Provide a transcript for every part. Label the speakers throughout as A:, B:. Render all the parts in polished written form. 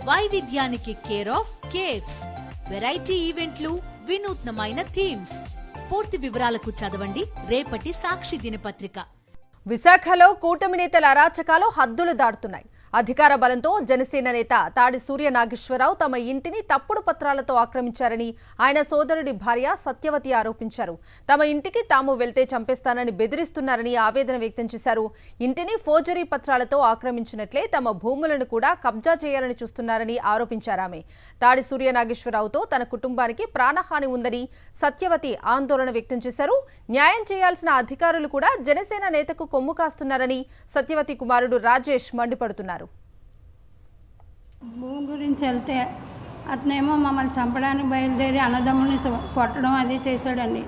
A: వైవిధ్యానికి care of caves, variety ఈవెంట్లు, వినూత్నమైన థీమ్స్. పూర్తి వివరాలకు చదవండి రేపటి సాక్షి దినపత్రిక.
B: విశాఖలో కూటమి నేతల అరాచకాలు హద్దులు దాటుతున్నాయి. అధికార బలంతో జనసేన నేత తాడి సూర్య నాగేశ్వరరావు తమ ఇంటిని తప్పుడు పత్రాలతో ఆక్రమించారని ఆయన సోదరుడి భార్య సత్యవతి ఆరోపించారు. తమ ఇంటికి తాము వెళ్తే చంపేస్తానని బెదిరిస్తున్నారని ఆవేదన వ్యక్తం చేశారు. ఇంటిని ఫోర్జరీ పత్రాలతో ఆక్రమించినట్లే తమ భూములను కూడా కబ్జా చేయాలని చూస్తున్నారని ఆరోపించారు. ఆమె తాడి సూర్య నాగేశ్వరరావుతో తన కుటుంబానికి ప్రాణహాని ఉందని సత్యవతి ఆందోళన వ్యక్తం చేశారు. న్యాయం చేయాల్సిన అధికారులు కూడా జనసేన నేతకు కొమ్ము కాస్తున్నారని సత్యవతి కుమారుడు రాజేష్ మండిపడుతున్నారు.
C: భూమి గురించి వెళ్తే అతనేమో మమ్మల్ని చంపడానికి బయలుదేరి అన్నదమ్ముని కొట్టడం అది చేశాడండి.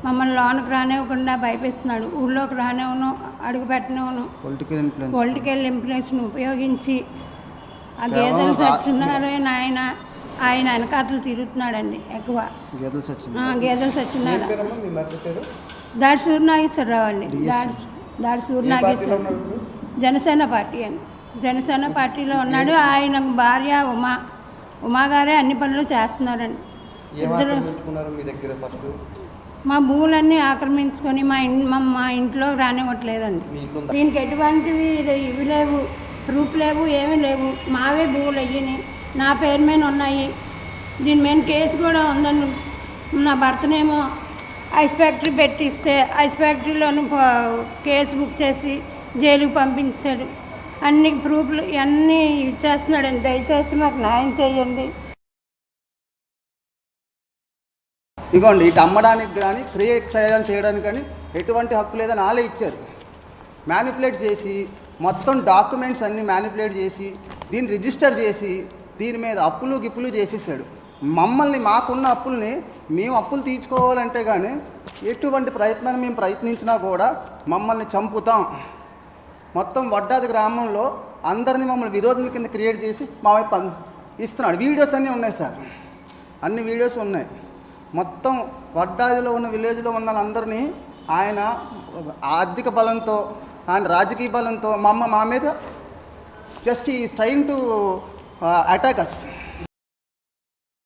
C: మమ్మల్ని లోనికి రానివ్వకుండా భయపిస్తున్నాడు. ఊళ్ళోకి రానివ్వను, అడుగు పెట్టనివ్వను. పొలిటికల్ ఇన్ఫ్లుయెన్స్ను ఉపయోగించి ఆ గేదెలు సత్యనారాయణ ఆయన వెనకాతలు తిరుగుతున్నాడండి. ఎక్కువ గేదెలు సత్యనారాయణ దాడి సూర్యనాగేశ్వరరావు అండి. దాడి సూర్యనాగేశ్వరరావు జనసేన పార్టీ అండి. జనసేన పార్టీలో ఉన్నాడు. ఆయన భార్య ఉమాగారే అన్ని పనులు చేస్తున్నారండి. ఇద్దరు మా భూములన్నీ ఆక్రమించుకొని మా ఇంట్లో రానివ్వట్లేదండి. దీనికి ఎటువంటివి ఇవి లేవు, ప్రూఫ్ లేవు, ఏమీ లేవు. మావే భూములు అయ్యి నా పేరు మీద ఉన్నాయి. దీని మీద కేసు కూడా ఉందండి. నా భర్తనేమో ఐస్ ఫ్యాక్టరీ పెట్టిస్తే ఐస్ ఫ్యాక్టరీలోనూ కేసు బుక్ చేసి జైలుకి పంపించాడు. అన్ని ప్రూఫ్లు అన్నీ ఇచ్చేస్తున్నాడండి. దయచేసి మాకు న్యాయం చేయండి.
D: ఇదిగోండి, ఇటు అమ్మడానికి కానీ క్రియేట్ చేయడానికి కానీ ఎటువంటి హక్కు లేదని వాళ్ళే ఇచ్చారు. మ్యానిపులేట్ చేసి మొత్తం డాక్యుమెంట్స్ అన్నీ మ్యానిపులేట్ చేసి దీన్ని రిజిస్టర్ చేసి దీని మీద అప్పులు గిప్పులు చేసేసాడు. మమ్మల్ని మాకున్న అప్పుల్ని మేము అప్పులు తీర్చుకోవాలంటే కానీ ఎటువంటి ప్రయత్నాన్ని మేము ప్రయత్నించినా కూడా మమ్మల్ని చంపుతాం. మొత్తం వడ్డాది గ్రామంలో అందరినీ మమ్మల్ని విరోధుల కింద క్రియేట్ చేసి మా వైపు ఇస్తున్నాడు. వీడియోస్ అన్నీ ఉన్నాయి సార్, అన్ని వీడియోస్ ఉన్నాయి. మొత్తం వడ్డాదిలో ఉన్న విలేజ్లో ఉన్న అందరినీ ఆయన ఆర్థిక బలంతో ఆయన రాజకీయ బలంతో మా మీద just is trying to attack us.